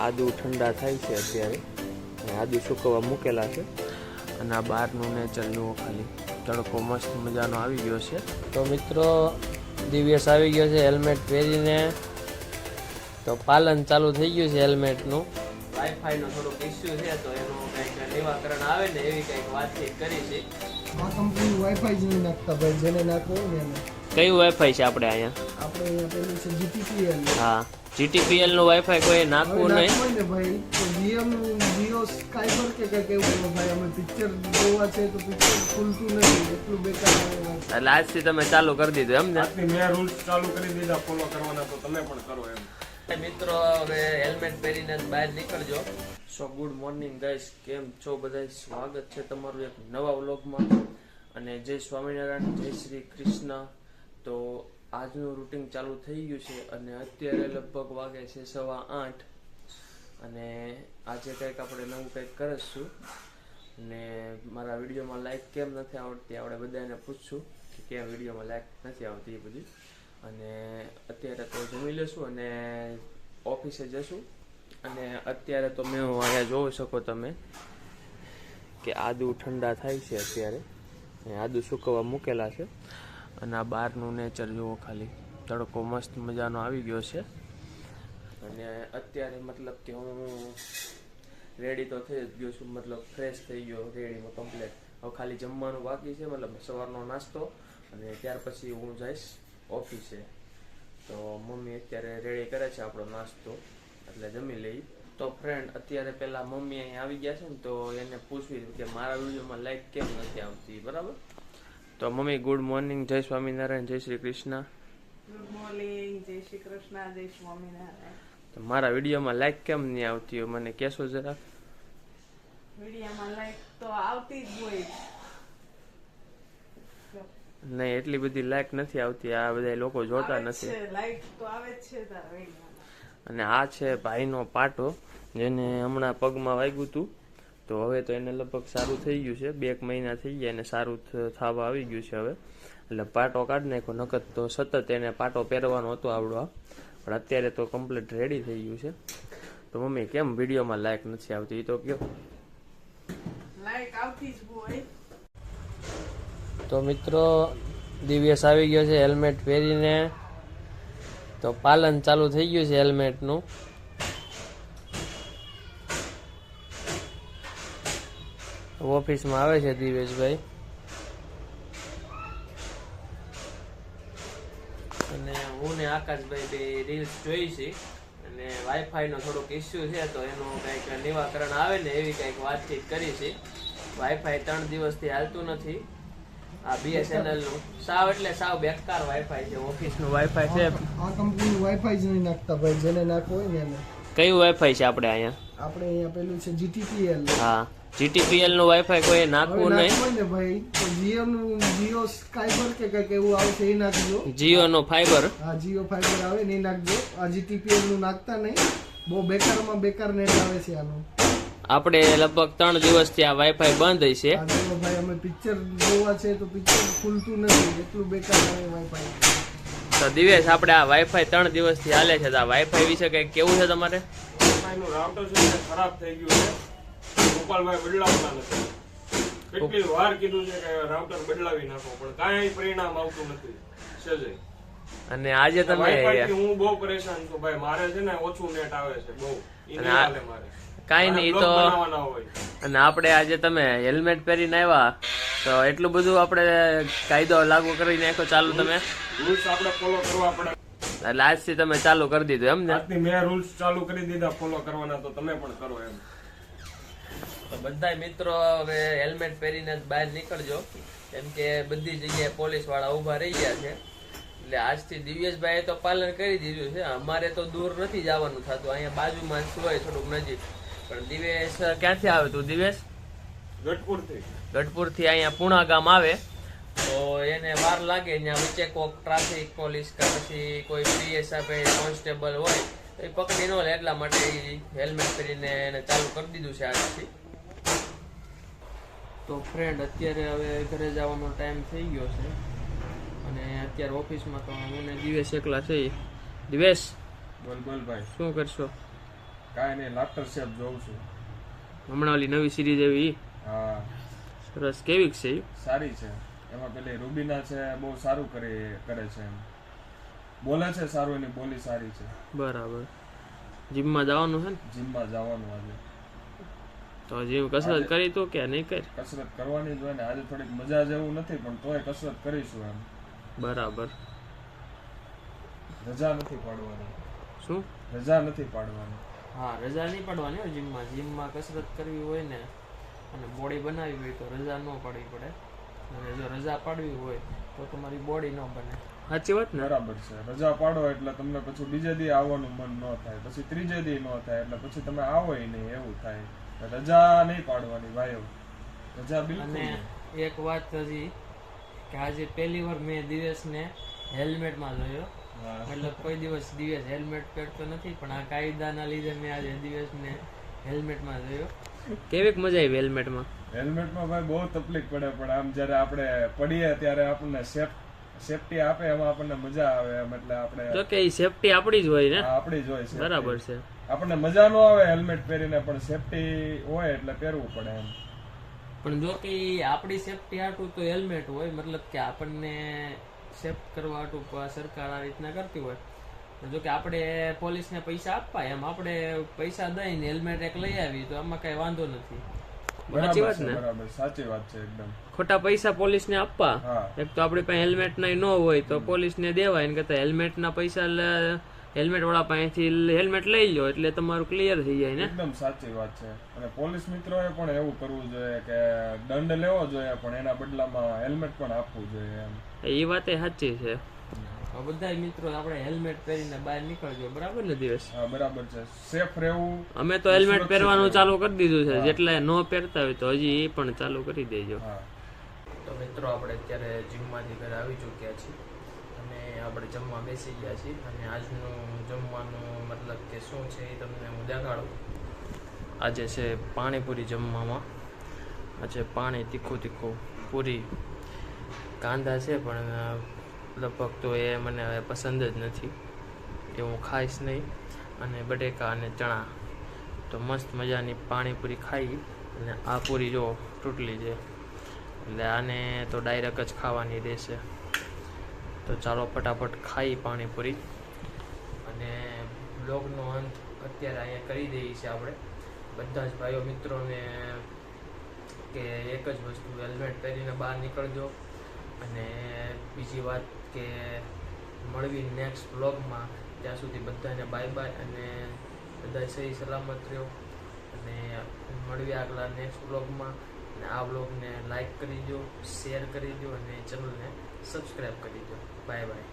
આદુ ઠંડા થાય છે અત્યારે અને આદુ સુકવવા મૂકેલા છે અને આ બહારનું નેચર જુઓ ખાલી તડકો મસ્ત મજાનો આવી ગયો છે. તો મિત્રો દિવ્યેશ આવી ગયો છે હેલ્મેટ પહેરીને. તો પાલન ચાલુ થઈ ગયું છે હેલ્મેટનું. વાઈફાઈનો થોડોક ઇસ્યુ છે તો એનું કંઈક નિવારણ આવે ને એવી કંઈક વાતચીત કરી છે. આ કંપની વાઈફાઈ જ નહીં નાખતા ભાઈ, જેને નાખવું હોય ને. કયું વાઈફાઈ છે આપણે અહીંયા? આપણે અહીંયા પેલું છે GTPL. હા, GTPL નું વાઈફાઈ કોઈ નાખવું નહીં ને ભાઈ. તો જીઓ સ્કાયબર કે કંઈક એવું ભાઈ, અમે પિક્ચર જોવા છે તો પિક્ચર ખુલતું નથી, એટલું બેકાર આવે. એટલે આજથી તમે ચાલુ કરી દીધું એમ ને? મેં રૂલ્સ ચાલુ કરી દીધા ફોલો કરવાના, તો તમે પણ કરો એમ. મિત્રો હવે હેલ્મેટ પહેરીને બહાર નીકળજો. સો ગુડ મોર્નિંગ ગાઈસ, કેમ છો બધા? સ્વાગત છે તમારું એક નવા વ્લોગમાં. અને જય સ્વામિનારાયણ, જય શ્રી કૃષ્ણ. તો આજનું રૂટિન ચાલુ થઈ ગયું છે અને અત્યારે લગભગ વાગે છે 8:15 અને આજે કંઈક આપણે નવું કંઈક કરીશું. અને મારા વિડીયોમાં લાઈક કેમ નથી આવડતી આપણે બધાને પૂછશું કે કેમ વિડીયોમાં લાઈક નથી આવતી એ બધી. અને અત્યારે તો જમી લેશું અને ઓફિસે જશું. અને અત્યારે તો મેં અહીંયા જોઈ શકો તમે કે આદુ ઠંડા થાય છે અત્યારે. આદુ સુકવવા મૂકેલા છે અને આ બહારનું નેચર જુઓ ખાલી તડકો મસ્ત મજાનો આવી ગયો છે. અને અત્યારે મતલબ કે હું રેડી તો થઈ જ ગયો છું, મતલબ ફ્રેશ થઈ ગયો રેડીમાં કમ્પ્લેટ. હવે ખાલી જમવાનું બાકી છે, મતલબ સવારનો નાસ્તો, અને ત્યાર પછી હું જઈશ ઓફિસે. તો મમ્મી અત્યારે રેડી કરે છે આપણો નાસ્તો, એટલે જમી લઈ. તો ફ્રેન્ડ અત્યારે પેલા મમ્મી અહીં આવી ગયા છે ને, તો એને પૂછવી કે મારા વિડીયોમાં લાઈક કેમ નથી આવતી, બરાબર? તો મમ્મી ગુડ મોર્નિંગ, જય સ્વામિનારાયણ, જય શ્રી કૃષ્ણ. ગુડ મોર્નિંગ, જય શ્રી કૃષ્ણ, જય સ્વામિનારાયણ. તો મારા વિડીયોમાં લાઈક કેમ નહીં આવતી હોય મને કહેશો જરા? વિડીયોમાં લાઈક તો આવતી જ હોય. નહીં, એટલી બધી લાઈક નથી આવતી, આ બધા લોકો જોતા નથી. લાઈક તો આવે જ છે તારા વિડીયોમાં. અને આ છે ભાઈનો પાટો, જેને હમણાં પગમાં વાગ્યું હતું. તો હવે તો એને લગભગ સારું થઈ ગયું છે, 2 મહિના થઈ ગયા એને સારું થવા આવી ગયું છે હવે. એટલે પાટો કાઢી નાખ્યો, નકર તો સતત એને પાટો પહેરવાનો હતો આવડો, પણ અત્યારે તો કમ્પ્લીટ રેડી થઈ ગયું છે. તો મમ્મી કેમ વિડીયોમાં લાઈક નથી આવતી એ તો કયો? લાઈક આવતી જ હોય. તો મિત્રો દિવ્યેશ આવી ગયો છે હેલ્મેટ પહેરીને. તો પાલન ચાલુ થઈ ગયું છે હેલ્મેટનું. ઓફિસમાં આવે છે દિવ્યેશભાઈ. અને હું ને આકાશભાઈ બે રીલ્સ જોઈ છે અને વાઈફાઈ નો થોડોક ઇસ્યુ છે તો એનું કંઈક નિવારણ આવે ને એવી કંઈક વાતચીત કરી છે. વાઈફાઈ 3 દિવસથી હાલતું નથી. આ BSNL નું સાવ એટલે સાવ બેકાર વાઈફાઈ છે, ઓફિસ નું વાઈફાઈ છે. આ કંપની વાઈફાઈ જ નહીં નાખતા ભાઈ, જેને નાખવું હોય ને. કયું વાઈફાઈ છે આપણે અહીંયા? આપણે અહીંયા પેલું છે GTPL. હા, GTPL નું વાઈફાઈ કોઈ નાખવું નહીં ને ભાઈ. તો જીઓ સ્કાયબર કે કંઈક એવું આવશે એ નાખજો. જીઓ નો ફાઈબર. હા, જીઓ ફાઈબર આવે ને એ નાખજો. આ GTPL નું નાખતા નહીં, બહુ બેકારમાં બેકાર નેટ આવે છે આનું. આપણે લગભગ 3 દિવસથી આ વાઈફાઈ બંધ છે. ભાઈ અમે પિક્ચર જોવા છે તો પિક્ચર ખુલતું નથી, એટલું બેકાર આવે વાઈફાઈ. તો દિવેશ આપણે આ વાઈફાઈ 3 દિવસથી હાલે છે, તો આ વાઈફાઈ વિશે કઈ કેવું છે તમારે? વાઈફાઈનું રાઉટર છે ને ખરાબ થઈ ગયું છે, ગોપાલભાઈ બદલાવતા નથી. કેટલી વાર કીધું છે કે રાઉટર બદલાવી નાખો, પણ કાંઈ પરિણામ આવતું નથી. સજય અને આજે તમે વાઈફાઈથી હું બહુ પરેશાન છું ભાઈ. મારે છે ને ઓછું નેટ આવે છે બહુ, ઈ નહીં હાલે મારે. કાઈ નહીં તો. અને આપણે આજે તમે હેલ્મેટ પહેરીને આવ્યા તો એટલું બધું આપણે કાયદો લાગુ કરી નાખ્યો ચાલુ તમે? રૂલ્સ આપણે ફોલો કરવા પડે. એટલે આજથી તમે ચાલુ કરી દીધું એમ ને? આજથી મેં રૂલ્સ ચાલુ કરી દીધા ફોલો કરવાના, તો તમે પણ કરો એમ. તો બધા મિત્રો હવે હેલ્મેટ પહેરીને જ બહાર નીકળજો, કેમ કે બધી જગ્યાએ પોલીસ વાળા ઉભા રહી ગયા છે. એટલે આજથી દિવ્યેશભાઈએ તો પાલન કરી દીધું છે. અમારે તો દૂર નથી જવાનું થતું, અહીંયા બાજુમાં જ હોય થોડુંક નજીક. પણ દિવેશ ક્યાંથી આવે તું દિવેશ? ગઢપુરથી અહીંયા પુણા ગામ આવે તો એને વાર લાગે. ત્યાં વચ્ચે કોઈક ટ્રાફિક પોલીસ કે પછી કોઈ PSI કોન્સ્ટેબલ હોય તો એ પકડી ન લે, એટલા માટે હેલ્મેટ પહેરીને એને ચાલુ કરી દીધું છે આજથી. તો ફ્રેન્ડ અત્યારે હવે ઘરે જવાનો ટાઈમ થઈ ગયો છે અને અત્યારે ઓફિસમાં તો હું ને દિવેશ એકલા છે. દિવેશ બોલ ભાઈ, શું કરશો? કાંઈ નહીં, લાફ્ટર શેફ જોઉં છું. હમણાં ઓલી નવી સિરીઝ એવી હા, સરસ કેવીક છે ઈ? સારી છે. એમાં પેલી રૂબીના છે, બહુ સારું કરે છે એમ. બોલે છે સારું, એની બોલી સારી છે. બરાબર. જીમમાં જવાનું છે ને? જીમમાં જવાનું આજે. તો જીમ કસરત કરી તો કે નહીં કરી? કસરત કરવાની જ હોય ને. આજે થોડીક મજા જેવું નથી, પણ તોય કસરત કરીશું એમ. બરાબર. રજા નથી પાડવાની. શું? રજા નથી પાડવાની. હા, રજા નહીં પાડવાની હો જીમમાં. જીમમાં કસરત કરવી હોય ને અને બોડી બનાવવી હોય તો રજા ન પાડવી પડે. અને જો રજા પાડવી હોય તો તમારી બોડી ન બને. સાચી વાત ને? બરાબર છે. રજા પાડો એટલે તમને પછી બીજે દી આવવાનું મન ન થાય, પછી ત્રીજે દી ન થાય, એટલે પછી તમે આવો નહીં એવું થાય. રજા નહીં પાડવાની ભાઈઓ, રજા બિલકુલ અને નહીં. એક વાત હજી કે આજે પહેલી વાર મેં દિવસને હેલ્મેટમાં જોયો. હા. મતલબ કોઈ દિવસ હેલ્મેટ પહેરતો નથી, પણ આ કાયદાના લીધે મેં આજે દિવસને હેલ્મેટમાં જોયો. કેવીક મજા આવી હેલ્મેટમાં? હેલ્મેટમાં ભાઈ બહુ તકલીફ પડે, પણ આમ જયારે આપણે પડીએ ત્યારે આપણને સેફટી આપે, એમાં આપણને મજા આવે એમ. એટલે આપણે જો કે ઈ સેફટી આપણી જ હોય ને. આપણી જ હોય safety. બરાબર છે. આપણને મજા ન આવે હેલ્મેટ પહેરીને, પણ સેફટી હોય એટલે પહેરવું પડે એમ. પણ જો કે ઈ આપણી સેફટી હાટું તો હેલ્મેટ હોય, મતલબ કે આપણને સેફ કરવા હાટું સરકાર આ રીતના કરતી હોય. જો કે આપણે પોલીસને પૈસા આપવા, એમ આપણે પૈસા દઈને હેલ્મેટ એક લઈ આવી તો આમાં કઈ વાંધો નથી. સાચી વાત ને? બરાબર, સાચી વાત છે એકદમ. ખોટા પૈસા પોલીસને આપવા, હા. એક તો આપણી પાસે હેલ્મેટ ના ન હોય તો પોલીસને દેવાય, ને કરતા હેલ્મેટ ના પૈસા હેલ્મેટ વાળા પાસેથી હેલ્મેટ લઈ લો એટલે તમારું ક્લિયર થઈ જાય ને. એકદમ સાચી વાત છે. અને પોલીસ મિત્રોએ પણ એવું કરવું જોઈએ કે દંડ લેવો જોઈએ, પણ એના બદલામાં હેલ્મેટ પણ આપવું જોઈએ એમ. એ વાત એ સાચી છે. બધા મિત્રો આપણે હેલ્મેટ પહેરીને બહાર નીકળજો, બરાબર ને દિવસ? હા, બરાબર છે. સેફ રહેવું. અમે તો હેલ્મેટ પહેરવાનું ચાલુ કરી દીધું છે, જેટલા ન પહેરતા હોય તો હજી એ પણ ચાલુ કરી દેજો. હા. તો મિત્રો આપણે અત્યારે જીમમાંથી ઘરે આવી ચૂક્યા છીએ અને આપણે જમવા બેસી ગયા છીએ. અને આજનું જમવાનું મતલબ કે શું છે એ તમને હું દેખાડું. આજે છે પાણીપુરી જમવામાં. આજે પાણી તીખું પૂરી, કાંદા છે પણ લગભગ તો એ મને હવે પસંદ જ નથી, એ હું ખાઈશ નહીં. અને બટેકા અને ચણા. તો મસ્ત મજાની પાણીપુરી ખાઈ. અને આ પૂરી જો તૂટલી છે, એટલે આને તો ડાયરેક્ટ જ ખાવાની રહેશે. તો ચાલો ફટાફટ ખાઈ પાણીપુરી અને બ્લોગનો અંત અત્યારે અહીંયા કરી દઈએ છીએ આપણે બધા જ ભાઈઓ મિત્રોને કે એક જ વસ્તુ, હેલ્મેટ પહેરીને બહાર નીકળજો. અને બીજી વાત કે મળવી નેક્સ્ટ બ્લોગમાં. ત્યાં સુધી બધાને બાય બાય અને બધા સહી સલામત રહ્યો. અને મળવી આગલા નેક્સ્ટ બ્લોગમાં. અને આ બ્લોગને લાઈક કરી દો, શેર કરી દો અને ચેનલને સબસ્ક્રાઈબ કરી દો. Bye bye.